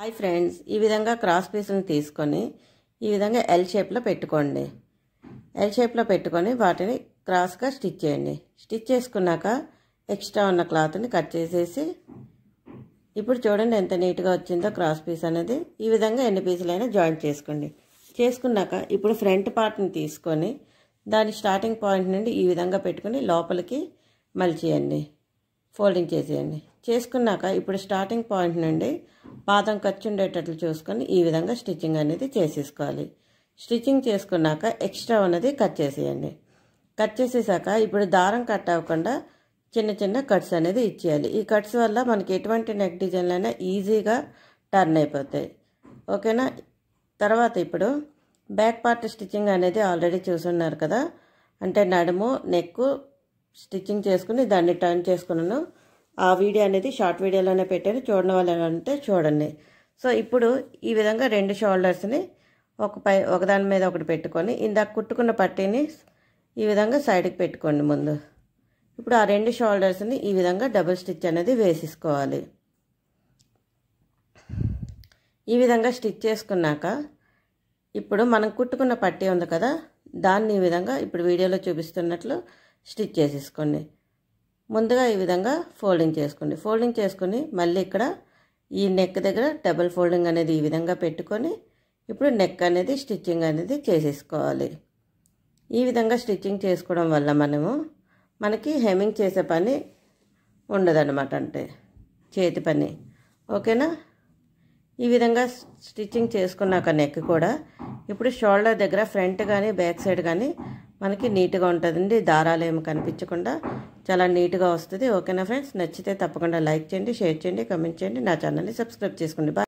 Hi friends, ఈ విధంగా cross పీస్ని తీసుకొని ఈ విధంగా ఎల్ షేప్లో పెట్టుకోండి. ఎల్ షేప్లో పెట్టుకొని వాటిని క్రాస్గా స్టిచ్ చేయండి. స్టిచ్ చేసుకున్నాక ఎక్స్ట్రా ఉన్న క్లాత్ని కట్ చేసేసి ఇప్పుడు చూడండి ఎంత నీట్గా వచ్చిందో క్రాస్ పీస్ అనేది. ఈ విధంగా ఎన్ని పీసులైనా జాయింట్ చేసుకోండి. చేసుకున్నాక ఇప్పుడు ఫ్రంట్ పార్ట్ని తీసుకొని దాని స్టార్టింగ్ పాయింట్ నుండి ఈ విధంగా పెట్టుకొని లోపలికి మలిచేయండి, ఫోల్డింగ్ చేసేయండి. చేసుకున్నాక ఇప్పుడు స్టార్టింగ్ పాయింట్ నుండి పాదం ఖర్చు ఉండేటట్లు చూసుకొని ఈ విధంగా స్టిచ్చింగ్ అనేది చేసేసుకోవాలి. స్టిచ్చింగ్ చేసుకున్నాక ఎక్స్ట్రా ఉన్నది కట్ చేసేయండి. కట్ చేసేసాక ఇప్పుడు దారం కట్ అవ్వకుండా చిన్న చిన్న కట్స్ అనేది ఇచ్చేయాలి. ఈ కట్స్ వల్ల మనకి ఎటువంటి నెక్ డిజైన్లు అయినా ఈజీగా టర్న్ అయిపోతాయి. ఓకేనా. తర్వాత ఇప్పుడు బ్యాక్ పార్ట్ స్టిచ్చింగ్ అనేది ఆల్రెడీ చూసున్నారు కదా, అంటే నడుము నెక్ స్టిచ్చింగ్ చేసుకుని దాన్ని టర్న్ చేసుకున్నాను. ఆ వీడియో అనేది షార్ట్ వీడియోలోనే పెట్టాను, చూడని వాళ్ళు అంటే చూడండి. సో ఇప్పుడు ఈ విధంగా రెండు షోల్డర్స్ని ఒకదాని మీద ఒకటి పెట్టుకొని ఇందాక కుట్టుకున్న పట్టీని ఈ విధంగా సైడ్కి పెట్టుకోండి ముందు. ఇప్పుడు ఆ రెండు షోల్డర్స్ని ఈ విధంగా డబుల్ స్టిచ్ అనేది వేసేసుకోవాలి. ఈ విధంగా స్టిచ్ చేసుకున్నాక ఇప్పుడు మనం కుట్టుకున్న పట్టీ ఉంది కదా, దాన్ని ఈ విధంగా ఇప్పుడు వీడియోలో చూపిస్తున్నట్లు స్టిచ్ చేసేసుకోండి. ముందుగా ఈ విధంగా ఫోల్డింగ్ చేసుకోండి. ఫోల్డింగ్ చేసుకొని మళ్ళీ ఇక్కడ ఈ నెక్ దగ్గర డబుల్ ఫోల్డింగ్ అనేది ఈ విధంగా పెట్టుకొని ఇప్పుడు నెక్ అనేది స్టిచ్చింగ్ అనేది చేసేసుకోవాలి. ఈ విధంగా స్టిచ్చింగ్ చేసుకోవడం వల్ల మనకి హెమ్మింగ్ చేసే పని ఉండదన్నమాట, అంటే చేతి పని. ఓకేనా. ఈ విధంగా స్టిచ్చింగ్ చేసుకున్నాక నెక్ కూడా ఇప్పుడు షోల్డర్ దగ్గర ఫ్రంట్ కానీ బ్యాక్ సైడ్ కానీ మనకి నీట్గా ఉంటుందండి. దారాలు ఏమి కనిపించకుండా చాలా నీట్గా వస్తుంది. ఓకేనా ఫ్రెండ్స్, నచ్చితే తప్పకుండా లైక్ చేయండి, షేర్ చేయండి, కామెంట్ చేయండి, నా ఛానల్ని సబ్స్క్రైబ్ చేసుకోండి.